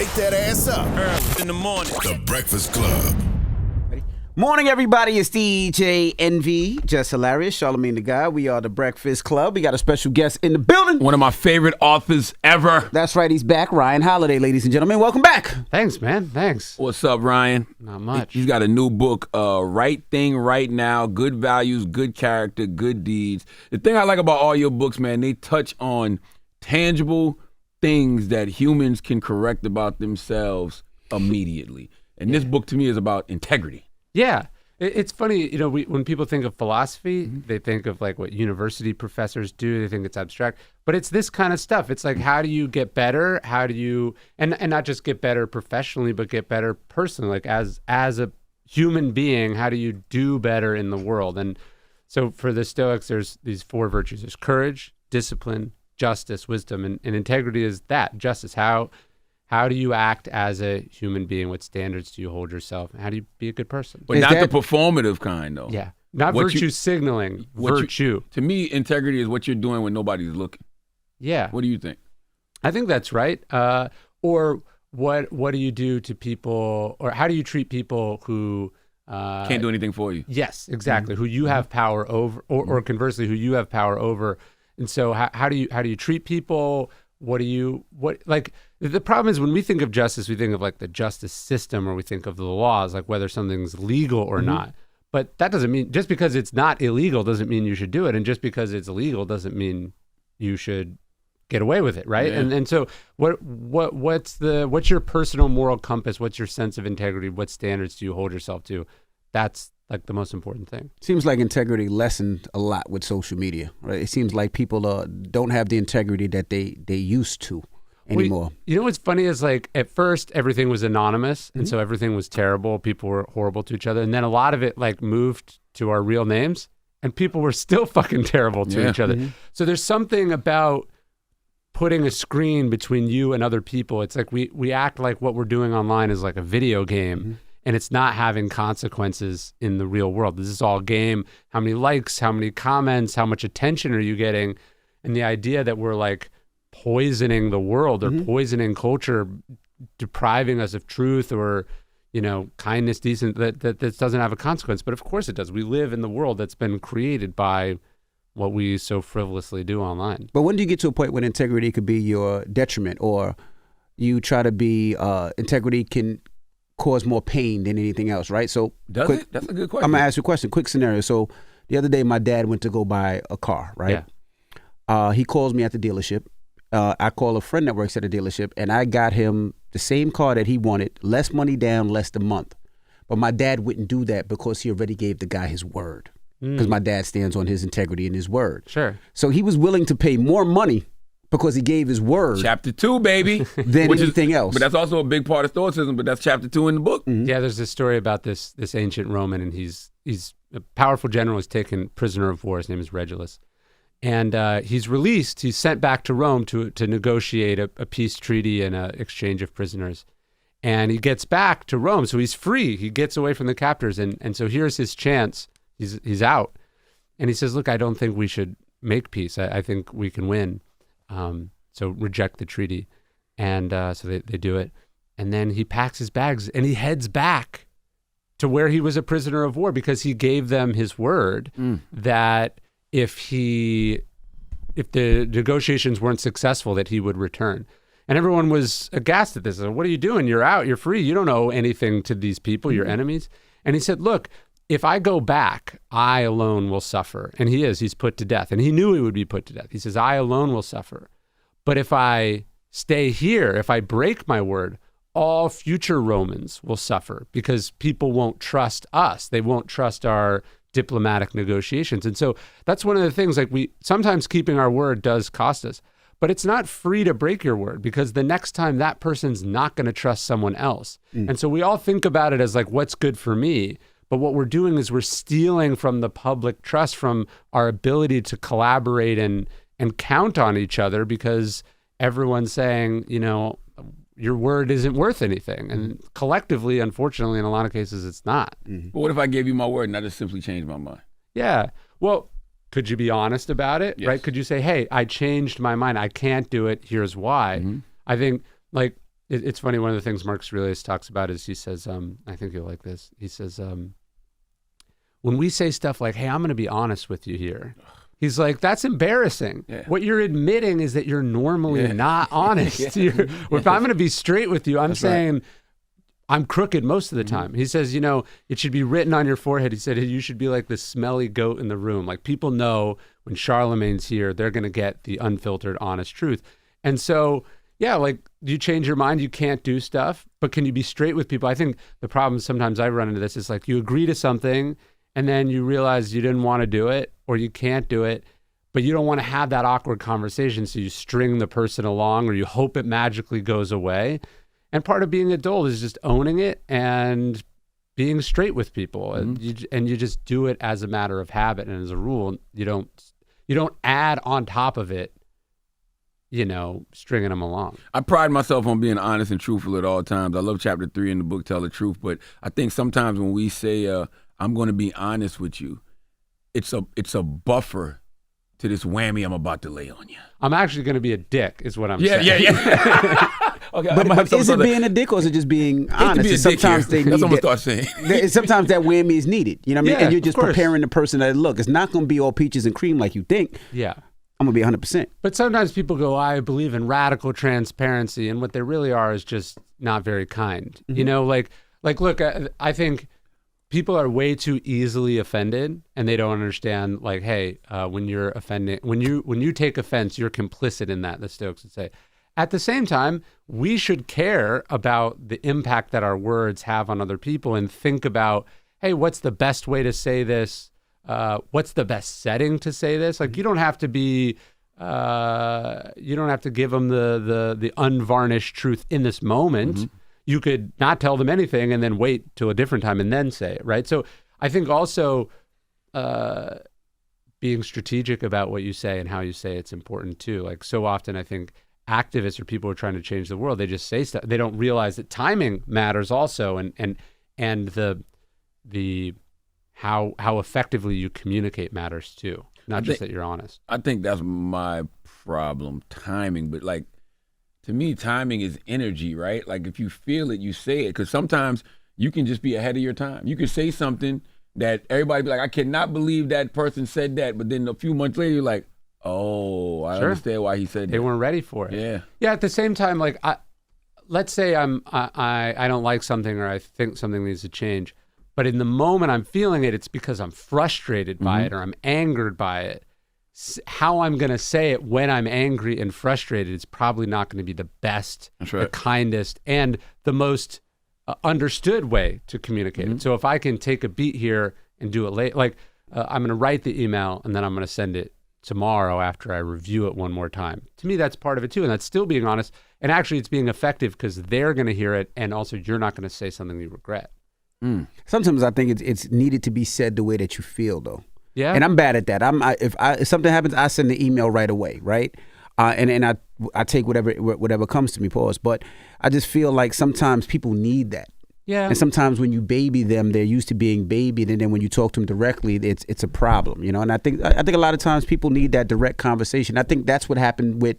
wake that ass up. Early in the morning. The Breakfast Club. Morning, everybody. It's DJ NV, Jess Hilarious, Charlamagne the Guy. We are the Breakfast Club. We got a special guest in the building. One of my favorite authors ever. That's right. He's back. Ryan Holiday, ladies and gentlemen. Welcome back. Thanks, man. Thanks. What's up, Ryan? Not much. He's got a new book, Right Thing, Right Now, Good Values, Good Character, Good Deeds. The thing I like about all your books, man, they touch on tangible things that humans can correct about themselves immediately. And this book to me is about integrity. Yeah. It's funny, you know, when people think of philosophy, they think of like what university professors do. They think it's abstract, but it's this kind of stuff. It's like, how do you get better? How do you, and not just get better professionally, but get better personally, like as a human being, how do you do better in the world? And so for the Stoics, there's these four virtues. There's courage, discipline, justice, wisdom, and integrity is that. Justice, how do you act as a human being? What standards do you hold yourself? How do you be a good person? But not the performative kind, though. Yeah. Not virtue signaling, virtue. To me, integrity is what you're doing when nobody's looking. Yeah. What do you think? I think that's right. Or what do you do to people, or how do you treat people who... can't do anything for you. Yes, exactly. Who you have power over, or conversely, who you have power over. And so how do you treat people? The problem is when we think of justice, we think of like the justice system, or we think of the laws, like whether something's legal or not. But that doesn't mean, just because it's not illegal doesn't mean you should do it. And just because it's illegal doesn't mean you should get away with it, right? Yeah. And so what's your personal moral compass? What's your sense of integrity? What standards do you hold yourself to? That's like the most important thing. Seems like integrity lessened a lot with social media, right? It seems like people don't have the integrity that they used to anymore. Well, you know what's funny is, like, at first everything was anonymous, and so everything was terrible. People were horrible to each other, and then a lot of it like moved to our real names, and people were still fucking terrible to each other. So there's something about putting a screen between you and other people. It's like we act like what we're doing online is like a video game. And it's not having consequences in the real world. This is all game. How many likes, how many comments, how much attention are you getting? And the idea that we're like poisoning the world or poisoning culture, depriving us of truth or, you know, kindness, decent, that this doesn't have a consequence. But of course it does. We live in the world that's been created by what we so frivolously do online. But when do you get to a point when integrity could be your detriment, or you try to be, integrity can cause more pain than anything else, right? So That's a good question. I'm gonna ask you a question. Quick scenario. So the other day, my dad went to go buy a car, right? Yeah. He calls me at the dealership. I call a friend that works at the dealership, and I got him the same car that he wanted, less money down, less the month. But my dad wouldn't do that because he already gave the guy his word. Because my dad stands on his integrity and his word. Sure. So he was willing to pay more money because he gave his word. Chapter 2, baby. Than anything else. But that's also a big part of Stoicism, but that's chapter 2 in the book. Yeah, there's this story about this ancient Roman, and he's a powerful general. He's taken prisoner of war. His name is Regulus. And he's released. He's sent back to Rome to negotiate a peace treaty and an exchange of prisoners. And he gets back to Rome, so he's free. He gets away from the captors. And so here's his chance. He's out. And he says, look, I don't think we should make peace. I think we can win. So reject the treaty. And so they do it. And then he packs his bags and he heads back to where he was a prisoner of war, because he gave them his word that if the negotiations weren't successful, that he would return. And everyone was aghast at this. What are you doing? You're out. You're free. You don't owe anything to these people, your enemies. And he said, look, if I go back, I alone will suffer. And he's put to death. And he knew he would be put to death. He says, I alone will suffer. But if I stay here, if I break my word, all future Romans will suffer, because people won't trust us. They won't trust our diplomatic negotiations. And so that's one of the things, like, sometimes keeping our word does cost us, but it's not free to break your word, because the next time that person's not going to trust someone else. And so we all think about it as like, what's good for me? But what we're doing is we're stealing from the public trust, from our ability to collaborate and count on each other, because everyone's saying, you know, your word isn't worth anything. And collectively, unfortunately, in a lot of cases, it's not. But what if I gave you my word and I just simply changed my mind? Yeah. Well, could you be honest about it? Yes. Right? Could you say, hey, I changed my mind. I can't do it. Here's why. I think, like, It's funny. One of the things Marcus Aurelius talks about is he says, I think you'll like this. He says, when we say stuff like, hey, I'm going to be honest with you here. He's like, that's embarrassing. Yeah. What you're admitting is that you're normally not honest. If I'm going to be straight with you, I'm saying I'm crooked most of the time. He says, it should be written on your forehead. He said, you should be like the smelly goat in the room. Like people know when Charlamagne's here, they're going to get the unfiltered, honest truth. And so, like you change your mind, you can't do stuff, but can you be straight with people? I think the problem sometimes I run into this is like you agree to something and then you realize you didn't want to do it or you can't do it, but you don't want to have that awkward conversation. So you string the person along or you hope it magically goes away. And part of being adult is just owning it and being straight with people. And you just do it as a matter of habit and as a rule. You don't add on top of it, stringing them along. I pride myself on being honest and truthful at all times. I love chapter 3 in the book, Tell the Truth. But I think sometimes when we say, I'm going to be honest with you, it's a buffer to this whammy I'm about to lay on you. I'm actually going to be a dick is what I'm saying. Yeah. Okay, but is it being a dick or is it just being honest? Sometimes they need that's what I'm going to start saying. Sometimes that whammy is needed. You know what I mean? And you're just preparing the person that, look, it's not going to be all peaches and cream like you think. Yeah. I'm going to be 100%. But sometimes people go, I believe in radical transparency. And what they really are is just not very kind. Look, I think people are way too easily offended and they don't understand, like, hey, when you're offending, when you take offense, you're complicit in that, the Stoics would say. At the same time, we should care about the impact that our words have on other people and think about, hey, what's the best way to say this? What's the best setting to say this? Like, you don't have to be, you don't have to give them the unvarnished truth in this moment. You could not tell them anything and then wait till a different time and then say it, right? So I think also being strategic about what you say and how you say it's important too. Like so often I think activists or people who are trying to change the world, they just say stuff. They don't realize that timing matters also and the how effectively you communicate matters too. Not just that you're honest. I think that's my problem, timing. But like, to me, timing is energy, right? Like if you feel it, you say it. Because sometimes you can just be ahead of your time. You can say something that everybody be like, I cannot believe that person said that. But then a few months later, you're like, oh, I understand why he said that. They weren't ready for it. Yeah. Yeah. At the same time, like, let's say I don't like something or I think something needs to change. But in the moment I'm feeling it, it's because I'm frustrated by it or I'm angered by it. How I'm going to say it when I'm angry and frustrated is probably not going to be the best, the kindest, and the most understood way to communicate it. So if I can take a beat here and do it late, like I'm going to write the email and then I'm going to send it tomorrow after I review it one more time. To me, that's part of it too. And that's still being honest. And actually it's being effective because they're going to hear it. And also you're not going to say something you regret. Sometimes I think it's needed to be said the way that you feel, though. Yeah, and I'm bad at that. If something happens, I send the email right away, right? And I take whatever comes to me, pause. But I just feel like sometimes people need that. Yeah. And sometimes when you baby them, they're used to being babied, and then when you talk to them directly, it's a problem, you know. And I think a lot of times people need that direct conversation. I think that's what happened with,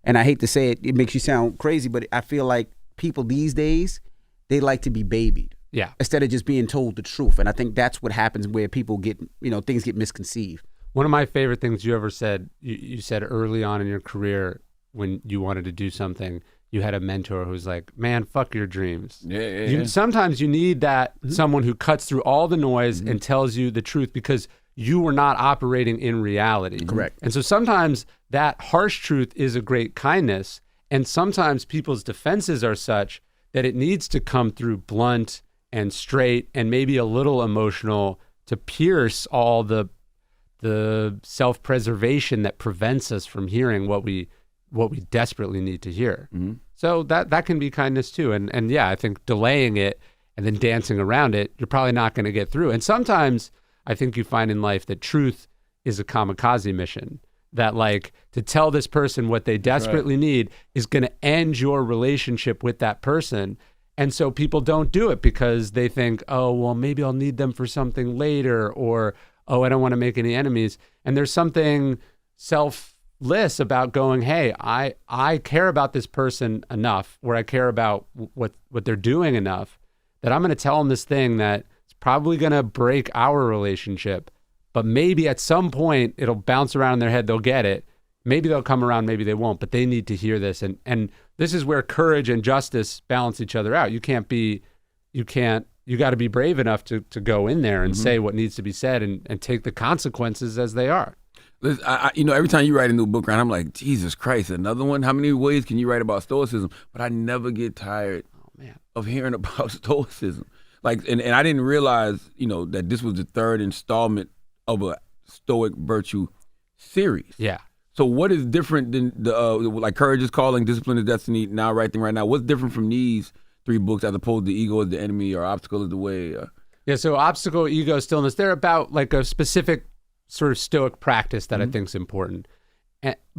and I hate to say it, it makes you sound crazy, but I feel like people these days, they like to be babied. Yeah. Instead of just being told the truth. And I think that's what happens where people get, things get misconceived. One of my favorite things you ever said, you said early on in your career when you wanted to do something, you had a mentor who's like, man, fuck your dreams. Yeah. Sometimes you need that someone who cuts through all the noise and tells you the truth because you were not operating in reality. Correct. And so sometimes that harsh truth is a great kindness. And sometimes people's defenses are such that it needs to come through blunt and straight and maybe a little emotional to pierce all the self-preservation that prevents us from hearing what we desperately need to hear. So that can be kindness too. And yeah, I think delaying it and then dancing around it, you're probably not going to get through. And sometimes I think you find in life that truth is a kamikaze mission, that like to tell this person what they desperately need is going to end your relationship with that person. And so people don't do it because they think, oh, well, maybe I'll need them for something later, or, oh, I don't want to make any enemies. And there's something lists about going, hey, I care about this person enough, where I care about what they're doing enough, that I'm going to tell them this thing that it's probably going to break our relationship, but maybe at some point it'll bounce around in their head, they'll get it. Maybe they'll come around, maybe they won't, but they need to hear this. And this is where courage and justice balance each other out. You got to be brave enough to go in there and say what needs to be said and take the consequences as they are. Listen, every time you write a new book, Ryan, I'm like, Jesus Christ, another one? How many ways can you write about stoicism? But I never get tired of hearing about stoicism. Like, and I didn't realize, that this was the third installment of a Stoic virtue series. Yeah. So what is different than like Courage is Calling, Discipline is Destiny, Now Right Thing Right Now? What's different from these 3 books as opposed to Ego is the Enemy or Obstacle is the Way? Yeah, so Obstacle, Ego, Stillness, they're about like a specific sort of Stoic practice that I think is important.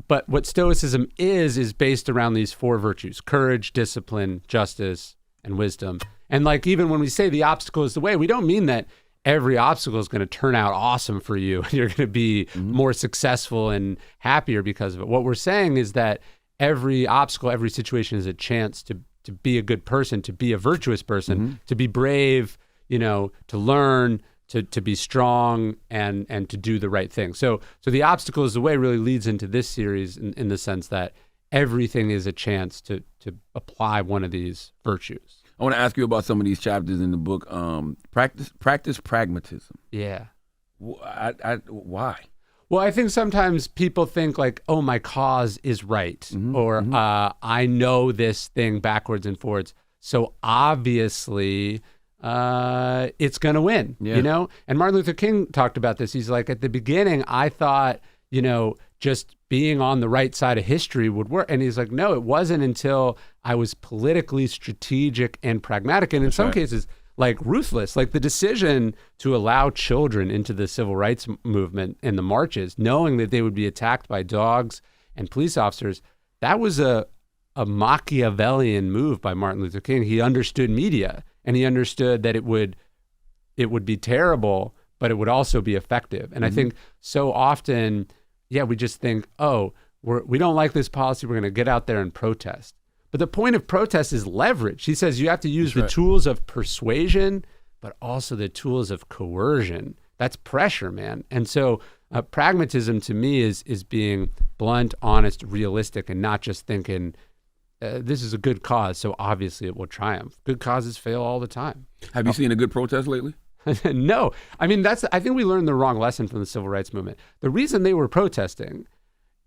But what Stoicism is based around these 4 virtues: courage, discipline, justice, and wisdom. And like even when we say the obstacle is the way, we don't mean that every obstacle is going to turn out awesome for you and you're going to be more successful and happier because of it. What we're saying is that every obstacle, every situation is a chance to be a good person, to be a virtuous person, to be brave, to learn, to be strong and to do the right thing. So the obstacle is the way really leads into this series in the sense that everything is a chance to apply one of these virtues. I want to ask you about some of these chapters in the book. Practice pragmatism. Yeah. Why? Well, I think sometimes people think like, oh, my cause is right, or I know this thing backwards and forwards, so obviously it's going to win, And Martin Luther King talked about this. He's like, at the beginning, I thought, just being on the right side of history would work. And he's like, no, it wasn't until I was politically strategic and pragmatic. And in some cases, like ruthless, like the decision to allow children into the civil rights movement and the marches, knowing that they would be attacked by dogs and police officers. That was a Machiavellian move by Martin Luther King. He understood media and he understood that it would be terrible, but it would also be effective. And I think so often, we just think, oh, we don't like this policy, we're going to get out there and protest. But the point of protest is leverage. He says you have to use the tools of persuasion, but also the tools of coercion. That's pressure, man. And so pragmatism to me is being blunt, honest, realistic, and not just thinking this is a good cause, so obviously it will triumph. Good causes fail all the time. Have you seen a good protest lately? No. I mean, I think we learned the wrong lesson from the civil rights movement. The reason they were protesting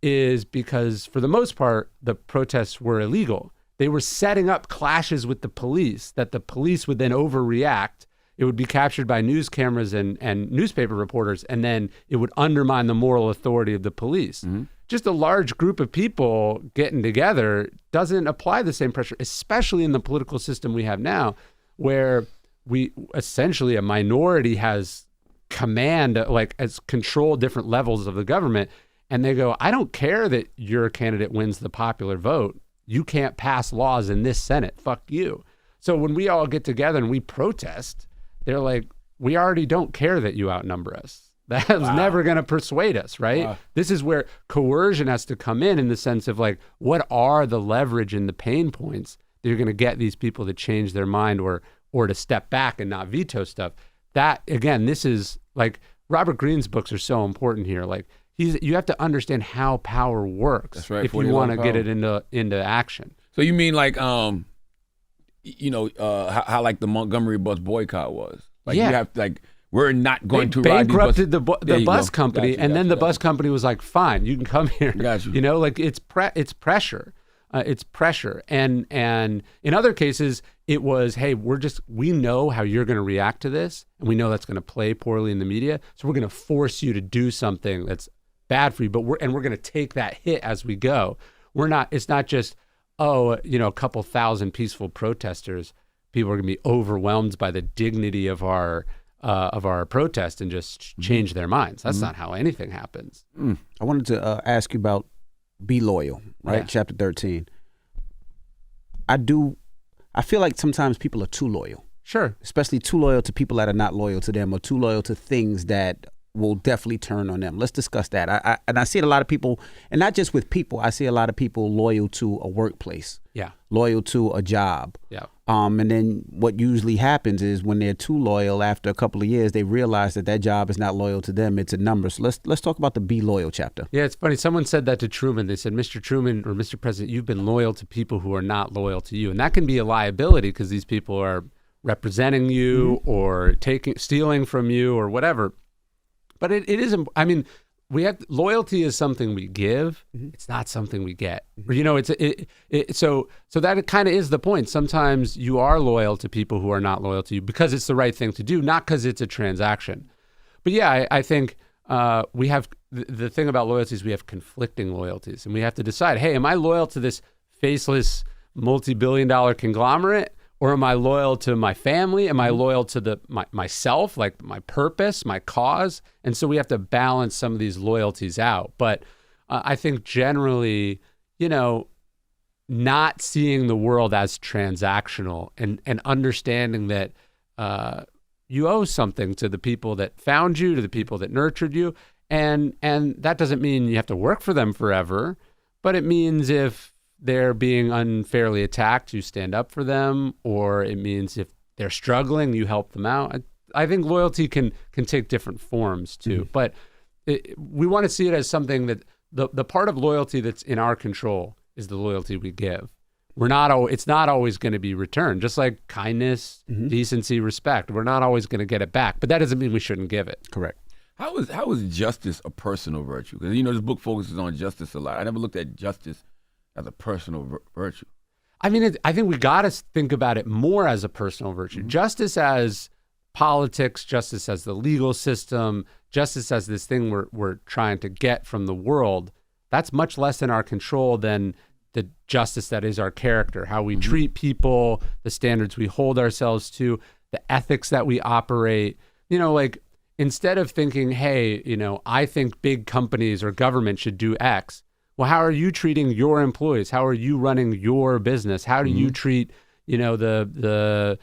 is because, for the most part, the protests were illegal. They were setting up clashes with the police that the police would then overreact. It would be captured by news cameras and newspaper reporters, and then it would undermine the moral authority of the police. Just a large group of people getting together doesn't apply the same pressure, especially in the political system we have now, where we essentially a minority has command, like has control different levels of the government. And they go, I don't care that your candidate wins the popular vote. You can't pass laws in this Senate. Fuck you. So when we all get together and we protest, they're like, we already don't care that you outnumber us. That's never going to persuade us, right? Wow. This is where coercion has to come in the sense of like, what are the leverage and the pain points that you're going to get these people to change their mind or to step back and not veto stuff. That, again, this is like Robert Greene's books are so important here. Like you have to understand how power works. That's right, if you want to get it into action. So you mean like, how like the Montgomery bus boycott was? Like you have like, we're not going to ride these buses. They bankrupted the bus company, and then the bus company was like, fine, you can come here. Got you. Like it's pressure. It's pressure. And in other cases, it was, hey, we know how you're going to react to this, and we know that's going to play poorly in the media, so we're going to force you to do something that's bad for you, but we're going to take that hit as we go. It's not just, a couple thousand peaceful protesters. People are going to be overwhelmed by the dignity of our protest and just change their minds. That's not how anything happens. I wanted to ask you about be loyal, right? Yeah. Chapter 13. I feel like sometimes people are too loyal. Sure. Especially too loyal to people that are not loyal to them, or too loyal to things that will definitely turn on them. Let's discuss that. And I see a lot of people, and not just with people, I see a lot of people loyal to a workplace. Yeah. Loyal to a job. Yeah. And then what usually happens is when they're too loyal, after a couple of years, they realize that job is not loyal to them. It's a number. So let's talk about the be loyal chapter. Yeah, it's funny. Someone said that to Truman. They said, Mr. Truman or Mr. President, you've been loyal to people who are not loyal to you. And that can be a liability because these people are representing you or stealing from you or whatever. But it isn't. I mean, loyalty is something we give. It's not something we get. Or, so that kind of is the point. Sometimes you are loyal to people who are not loyal to you because it's the right thing to do, not because it's a transaction. But yeah, I think we have the thing about loyalty is we have conflicting loyalties, and we have to decide: hey, am I loyal to this faceless multi-billion-dollar conglomerate? Or am I loyal to my family? Am I loyal to myself, like my purpose, my cause? And so we have to balance some of these loyalties out. But I think generally, not seeing the world as transactional and understanding that you owe something to the people that found you, to the people that nurtured you. And that doesn't mean you have to work for them forever, but it means if they're being unfairly attacked, you stand up for them, or it means if they're struggling, you help them out. I think loyalty can take different forms too, but we want to see it as something that the part of loyalty that's in our control is the loyalty we give. It's not always going to be returned, just like kindness, decency, respect. We're not always going to get it back, but that doesn't mean we shouldn't give it. Correct. How is justice a personal virtue? Because this book focuses on justice a lot. I never looked at justice as a personal virtue. I mean, I think we got to think about it more as a personal virtue. Justice as politics, justice as the legal system, justice as this thing we're trying to get from the world, that's much less in our control than the justice that is our character, how we treat people, the standards we hold ourselves to, the ethics that we operate. Instead of thinking, hey, I think big companies or government should do X, well, how are you treating your employees? How are you running your business? How do you treat, the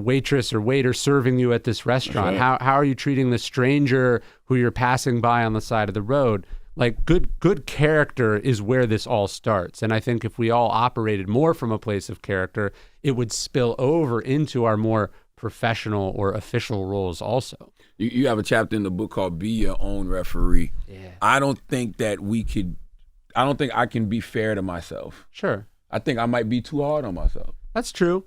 waitress or waiter serving you at this restaurant? Right. How are you treating the stranger who you're passing by on the side of the road? Like good character is where this all starts. And I think if we all operated more from a place of character, it would spill over into our more professional or official roles also. You have a chapter in the book called Be Your Own Referee. Yeah. I don't think I can be fair to myself. Sure. I think I might be too hard on myself. That's true.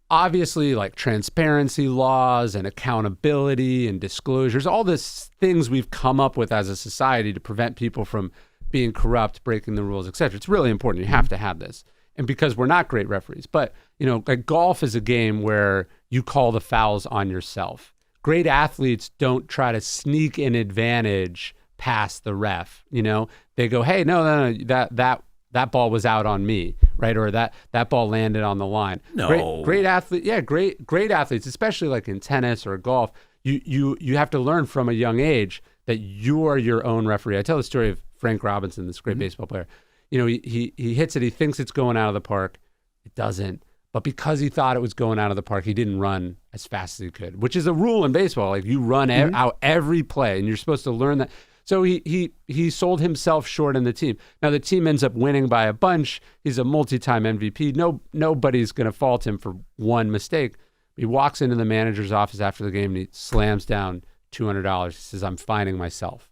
Obviously, like transparency laws and accountability and disclosures, all these things we've come up with as a society to prevent people from being corrupt, breaking the rules, et cetera. It's really important. You have to have this. And because we're not great referees, but like golf is a game where you call the fouls on yourself. Great athletes don't try to sneak an advantage past the ref. They go, hey, no, that ball was out on me, right? Or that ball landed on the line. No. Great athlete. Yeah, great athletes, especially like in tennis or golf. You have to learn from a young age that you are your own referee. I tell the story of Frank Robinson, this great baseball player. He hits it. He thinks it's going out of the park. It doesn't. But because he thought it was going out of the park, he didn't run as fast as he could, which is a rule in baseball. Like you run out every play, and you're supposed to learn that. So he sold himself short in the team. Now the team ends up winning by a bunch. He's a multi-time MVP. Nobody's going to fault him for one mistake. He walks into the manager's office after the game and he slams down $200. He says, "I'm fining myself.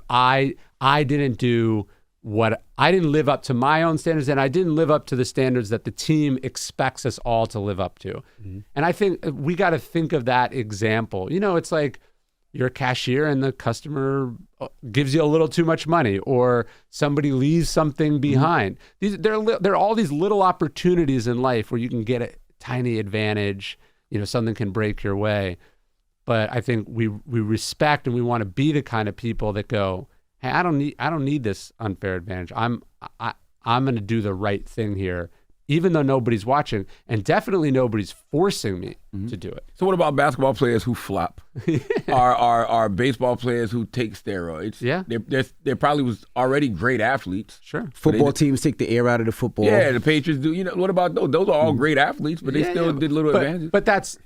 I didn't do what I didn't live up to my own standards, and I didn't live up to the standards that the team expects us all to live up to." And I think we got to think of that example. It's like you're a cashier and the customer gives you a little too much money, or somebody leaves something behind. There are all these little opportunities in life where you can get a tiny advantage. Something can break your way. But I think we respect and we want to be the kind of people that go, hey, I don't need this unfair advantage. I'm going to do the right thing here, even though nobody's watching, and definitely nobody's forcing me to do it. So what about basketball players who flop? Are baseball players who take steroids? Yeah. They probably was already great athletes. Sure. Football teams take the air out of the football. Yeah, the Patriots do. What about those? Those are all great athletes, but they still did little advantages. But that's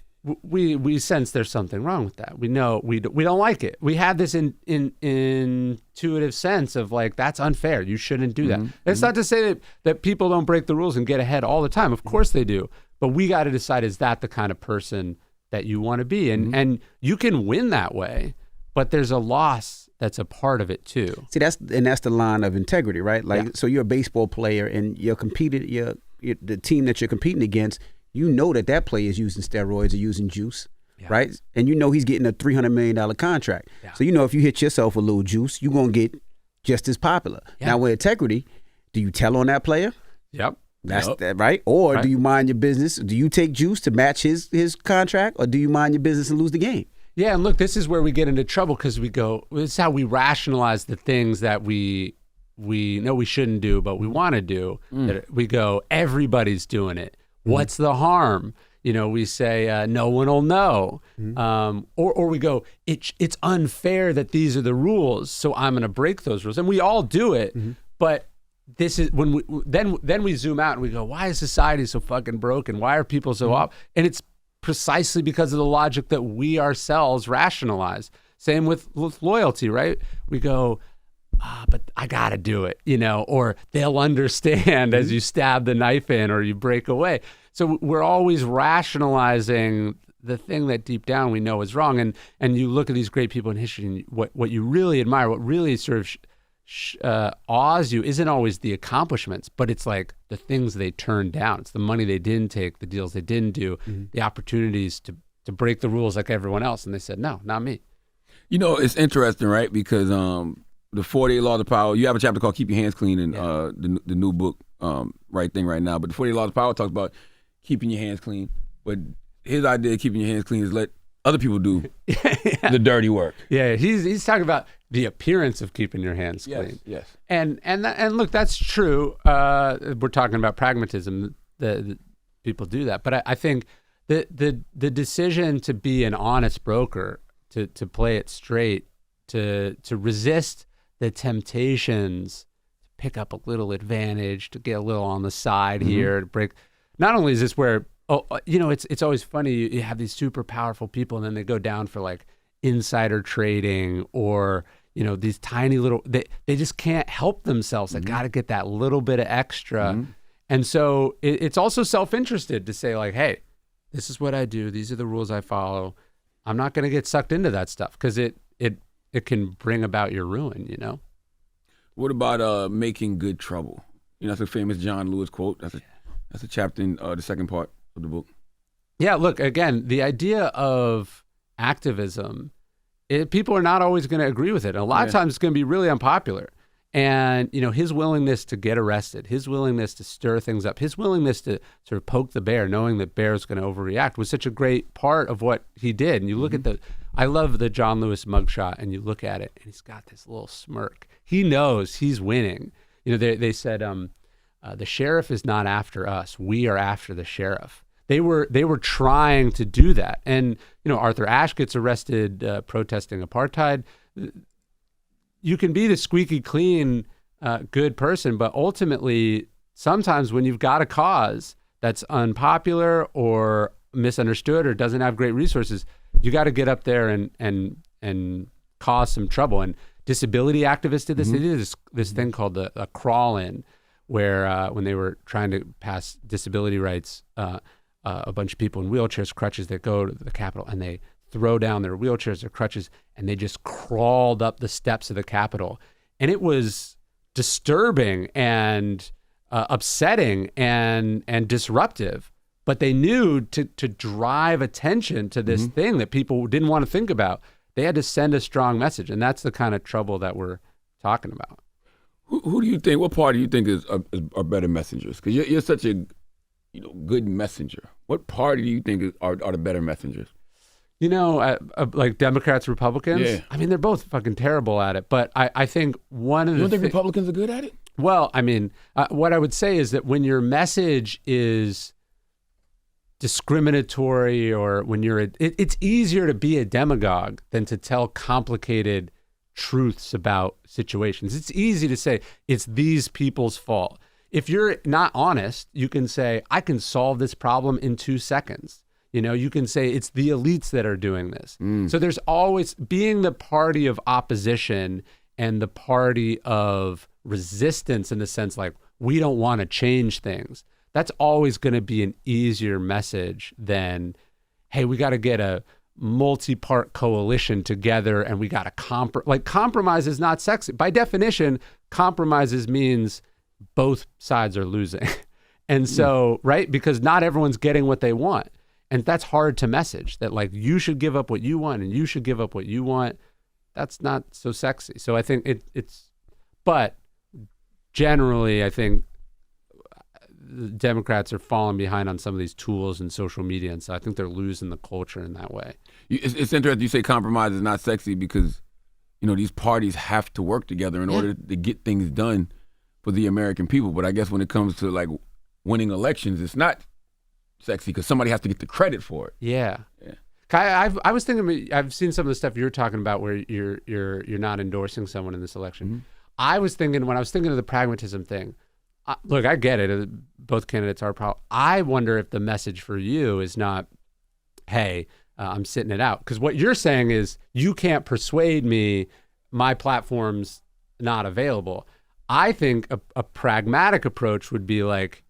we sense there's something wrong with that. We know we don't like it. We have this intuitive sense of like, that's unfair. You shouldn't do that. It's not to say that people don't break the rules and get ahead all the time. Of course they do. But we got to decide, is that the kind of person that you want to be? And you can win that way, but there's a loss that's a part of it too. See, that's the line of integrity, right? Like, so you're a baseball player and you're the team that you're competing against, you know that player is using steroids or using juice, right? And you know he's getting a $300 million contract. Yeah. So you know if you hit yourself a little juice, you're going to get just as popular. Yeah. Now with integrity, do you tell on that player? Yep. That's that, right? Or do you mind your business? Do you take juice to match his contract, or do you mind your business and lose the game? Yeah, and look, this is where we get into trouble because we go, this is how we rationalize the things that we know we shouldn't do, but we want to do. That we go, everybody's doing it. What's the harm? You know, we say, no one will know. Or we go, it's unfair that these are the rules, so I'm going to break those rules. And we all do it, but this is when we zoom out and we go, why is society so fucking broken? Why are people so off? And it's precisely because of the logic that we ourselves rationalize. Same with loyalty, right? We go, but I got to do it, you know, or they'll understand as you stab the knife in or you break away. So we're always rationalizing the thing that deep down we know is wrong. And you look at these great people in history and what you really admire, what really sort of awes you isn't always the accomplishments, but it's like the things they turned down. It's the money they didn't take, the deals they didn't do, the opportunities to break the rules like everyone else. And they said, no, not me. You know, it's interesting, right? Because the 48 Laws of Power, you have a chapter called Keep Your Hands Clean in the new book, right now. But the 48 Laws of Power talks about keeping your hands clean. But his idea of keeping your hands clean is let other people do the dirty work. Yeah, he's talking about the appearance of keeping your hands clean. Yes. And look, that's true. We're talking about pragmatism. The people do that. But I think the decision to be an honest broker, to play it straight, to resist the temptations, to pick up a little advantage, to get a little on the side here, to break. Not only is this where, it's always funny, you have these super powerful people and then they go down for like insider trading or, these tiny little, they just can't help themselves. They got to get that little bit of extra. And so it's also self-interested to say like, hey, this is what I do. These are the rules I follow. I'm not going to get sucked into that stuff because it can bring about your ruin, What about making good trouble? That's a famous John Lewis quote. That's a chapter in the second part of the book. Yeah, look, again, the idea of activism, people are not always going to agree with it. And a lot of times it's going to be really unpopular. And, his willingness to get arrested, his willingness to stir things up, his willingness to sort of poke the bear, knowing that bear's going to overreact was such a great part of what he did. And you look at I love the John Lewis mugshot, and you look at it, and he's got this little smirk. He knows he's winning. They said, the sheriff is not after us. We are after the sheriff. They were trying to do that. And, Arthur Ashe gets arrested protesting apartheid. You can be the squeaky clean, good person, but ultimately, sometimes when you've got a cause that's unpopular or misunderstood or doesn't have great resources, you got to get up there and cause some trouble. And disability activists did this. They did this thing called a crawl-in, where when they were trying to pass disability rights, a bunch of people in wheelchairs, crutches, that go to the Capitol and they throw down their wheelchairs, their crutches, and they just crawled up the steps of the Capitol. And it was disturbing and upsetting and disruptive. But they knew to drive attention to this thing that people didn't want to think about, they had to send a strong message. And that's the kind of trouble that we're talking about. Who do you think, what part do you think are better messengers? Because you're such a good messenger. What party do you think are the better messengers? Like Democrats, Republicans? Yeah. I mean, they're both fucking terrible at it. But I think one of the... You don't think Republicans are good at it? Well, I mean, what I would say is that when your message is discriminatory, or when it's easier to be a demagogue than to tell complicated truths about situations. It's easy to say it's these people's fault. If you're not honest, you can say, I can solve this problem in 2 seconds. You can say it's the elites that are doing this. So there's always being the party of opposition and the party of resistance in the sense like we don't want to change things. That's always going to be an easier message than, hey, we got to get a multi-part coalition together and we got to compromise is not sexy. By definition, compromises means both sides are losing. And so, right? Because not everyone's getting what they want. And that's hard to message that like you should give up what you want and you should give up what you want. That's not so sexy. So I think but generally I think the Democrats are falling behind on some of these tools and social media. And so I think they're losing the culture in that way. It's interesting you say compromise is not sexy because, these parties have to work together in order to get things done for the American people. But I guess when it comes to like winning elections, it's not sexy because somebody has to get the credit for it. Yeah. I was thinking, I've seen some of the stuff you're talking about where you're not endorsing someone in this election. Mm-hmm. I was thinking when I was thinking of the pragmatism thing, look, I get it. Both candidates are I wonder if the message for you is not, hey, I'm sitting it out. Because what you're saying is you can't persuade me, my platform's not available. I think a pragmatic approach would be like,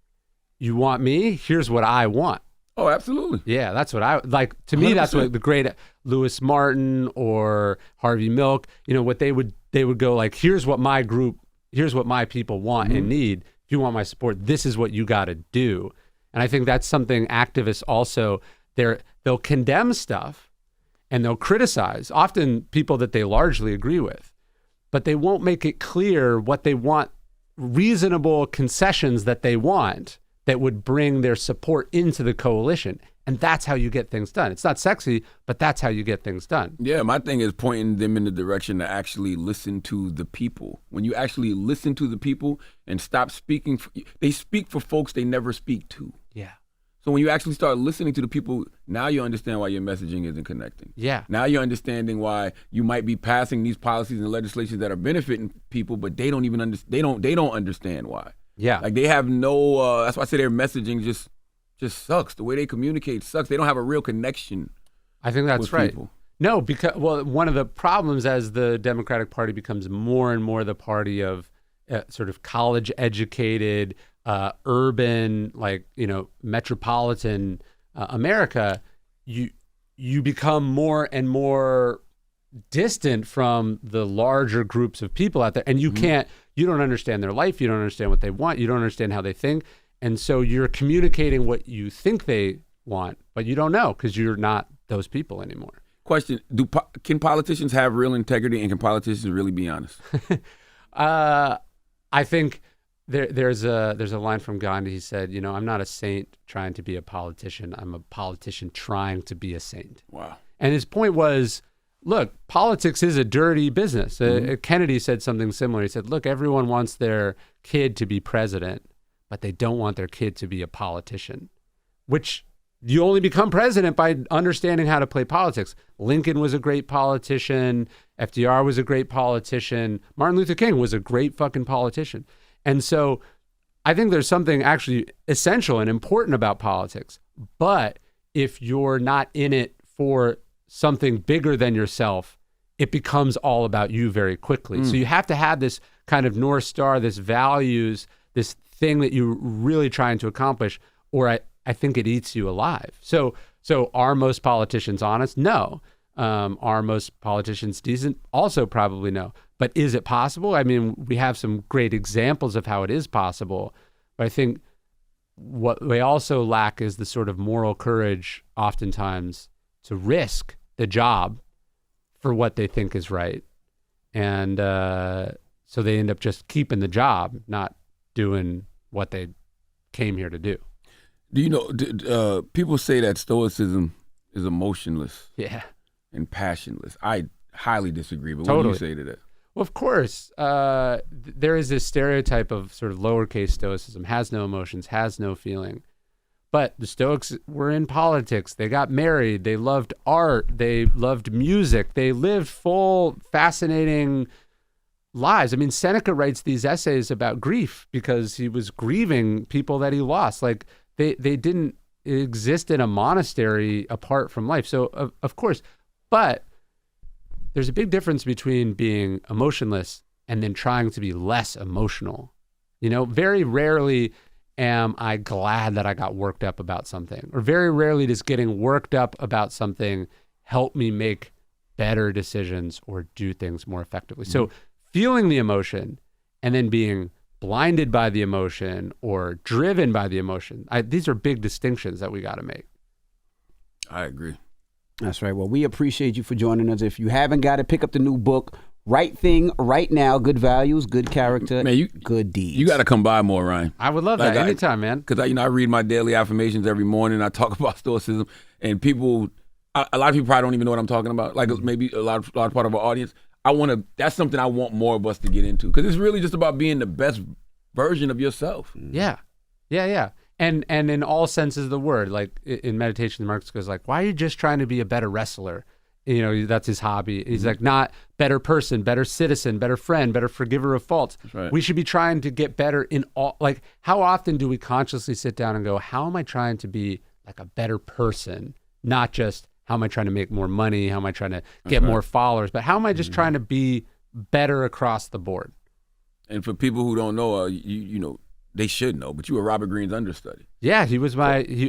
you want me? Here's what I want. Oh, absolutely. Yeah, that's what I like. To me, 100%. That's what the great Lewis Martin or Harvey Milk, what they would go like, here's what my people want and need. If you want my support, this is what you got to do. And I think that's something activists also, they'll condemn stuff and they'll criticize, often people that they largely agree with, but they won't make it clear what they want, reasonable concessions that they want that would bring their support into the coalition. And that's how you get things done. It's not sexy, but that's how you get things done. Yeah, my thing is pointing them in the direction to actually listen to the people. When you actually listen to the people and stop speaking, they speak for folks they never speak to. Yeah. So when you actually start listening to the people, now you understand why your messaging isn't connecting. Yeah. Now you're understanding why you might be passing these policies and legislations that are benefiting people, but they don't even they don't understand why. Yeah. Like they have no, that's why I say their messaging just sucks. The way they communicate sucks. They don't have a real connection. I think that's right. People. No, because, one of the problems as the Democratic Party becomes more and more the party of sort of college educated, urban, metropolitan America, you become more and more distant from the larger groups of people out there. And you don't understand their life. You don't understand what they want. You don't understand how they think. And so you're communicating what you think they want, but you don't know because you're not those people anymore. Question, can politicians have real integrity and can politicians really be honest? I think there's a line from Gandhi. He said, I'm not a saint trying to be a politician. I'm a politician trying to be a saint. Wow. And his point was, look, politics is a dirty business. Kennedy said something similar. He said, look, everyone wants their kid to be president, but they don't want their kid to be a politician, which you only become president by understanding how to play politics. Lincoln was a great politician. FDR was a great politician. Martin Luther King was a great fucking politician. And so I think there's something actually essential and important about politics. But if you're not in it for something bigger than yourself, it becomes all about you very quickly. So you have to have this kind of North Star, this values, this thing that you're really trying to accomplish, or I think it eats you alive. So are most politicians honest? No. Are most politicians decent? Also probably no. But is it possible? I mean, we have some great examples of how it is possible. But I think what they also lack is the sort of moral courage oftentimes to risk the job for what they think is right. And so they end up just keeping the job, not doing what they came here to do. Do you know, people say that Stoicism is emotionless and passionless. I highly disagree, but what do you say to that? Well, of course, there is this stereotype of sort of lowercase Stoicism, has no emotions, has no feeling. But the Stoics were in politics. They got married. They loved art. They loved music. They lived full, fascinating lives. I mean, Seneca writes these essays about grief because he was grieving people that he lost. Like they didn't exist in a monastery apart from life. So of course, but there's a big difference between being emotionless and then trying to be less emotional. Very rarely am I glad that I got worked up about something, or very rarely does getting worked up about something help me make better decisions or do things more effectively. So feeling the emotion and then being blinded by the emotion or driven by the emotion, these are big distinctions that we got to make. I agree. That's right. Well, we appreciate you for joining us. If you haven't got it, pick up the new book, Right Thing, Right Now, Good Values, Good Character, Good Deeds. You got to come by more, Ryan. I would love that anytime, man. Because I read my daily affirmations every morning. I talk about stoicism, and a lot of people probably don't even know what I'm talking about. Like maybe a large part of our audience. That's something I want more of us to get into, because it's really just about being the best version of yourself. Yeah. And in all senses of the word, like in meditation, Marx goes like, why are you just trying to be a better wrestler? That's his hobby. He's like, not better person, better citizen, better friend, better forgiver of faults. Right. We should be trying to get better in all, like, how often do we consciously sit down and go, how am I trying to be like a better person? Not just how am I trying to make more money? How am I trying to get more followers? But how am I just trying to be better across the board? And for people who don't know, they should know, but you were Robert Greene's understudy. Yeah,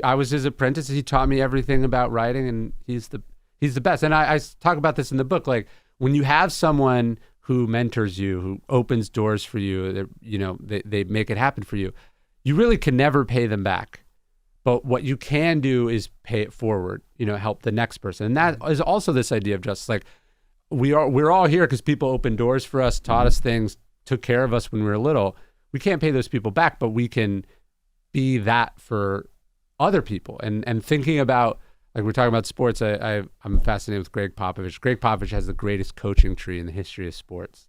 I was his apprentice. He taught me everything about writing, and he's the best. And I talk about this in the book. Like, when you have someone who mentors you, who opens doors for you, they make it happen for you, you really can never pay them back. But what you can do is pay it forward, help the next person. And that is also this idea of just like, we're all here because people opened doors for us, taught us things, took care of us when we were little. We can't pay those people back, but we can be that for other people. And thinking about, like, we're talking about sports, I'm fascinated with Greg Popovich. Greg Popovich has the greatest coaching tree in the history of sports,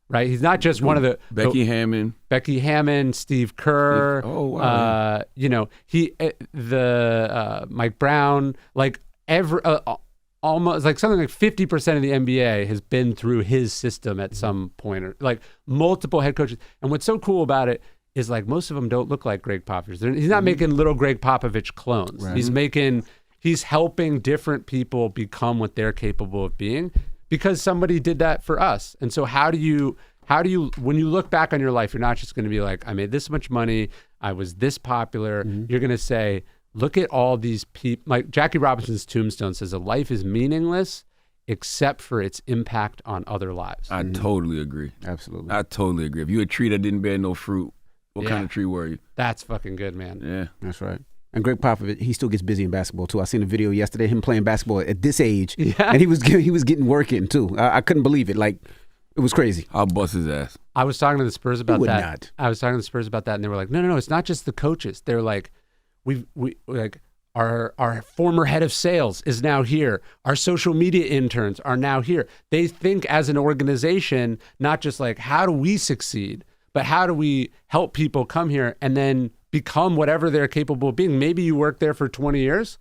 right? He's not just one of the... Becky Hammond, Steve Kerr, Mike Brown, like almost like something like 50% of the NBA has been through his system at some point, or like multiple head coaches. And what's so cool about it is, like, most of them don't look like Greg Popovich. He's not making little Greg Popovich clones. Right. He's helping different people become what they're capable of being, because somebody did that for us. And so how do you, when you look back on your life, you're not just going to be like, I made this much money, I was this popular. You're going to say, look at all these people. Like Jackie Robinson's tombstone says, a life is meaningless except for its impact on other lives. I totally agree. Absolutely. I totally agree. If you're a tree that didn't bear no fruit, what kind of tree were you? That's fucking good, man. Yeah. That's right. And Greg Popovich, he still gets busy in basketball too. I seen a video yesterday, him playing basketball at this age, and he was getting work in too. I couldn't believe it. Like, it was crazy. I'll bust his ass. I was talking to the Spurs about that. Not. I was talking to the Spurs about that, and they were like, no, it's not just the coaches. They're like, we like, our former head of sales is now here. Our social media interns are now here. They think as an organization, not just like, how do we succeed, but how do we help people come here and then become whatever they're capable of being. Maybe you work there for 20 years,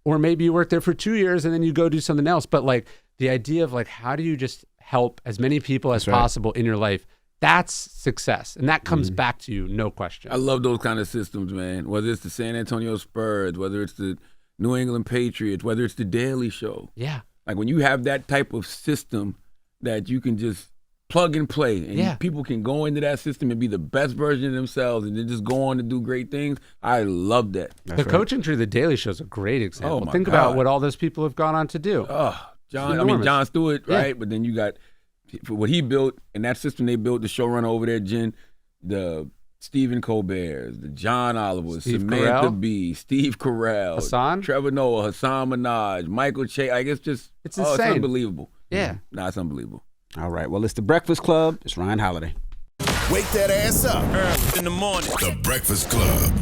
or maybe you work there for 2 years and then you go do something else. But like, the idea of like, how do you just help as many people as possible in your life? That's success. And that comes back to you, no question. I love those kind of systems, man. Whether it's the San Antonio Spurs, whether it's the New England Patriots, whether it's the Daily Show. Yeah. Like, when you have that type of system that you can just plug and play, and people can go into that system and be the best version of themselves and then just go on to do great things. I love that. The coaching tree of the Daily Show is a great example. Think about what all those people have gone on to do. Jon Stewart, right? But then you got, for what he built and that system they built, the showrunner over there, Jen, the Stephen Colbert, the John Oliver, Samantha Bee, Steve Carell, Hassan, Trevor Noah, Hassan Minaj, Michael Che. Like, it's just, it's insane. It's unbelievable. Yeah. Nah, it's unbelievable. All right. Well, it's The Breakfast Club. It's Ryan Holiday. Wake that ass up. Early in the morning. The Breakfast Club.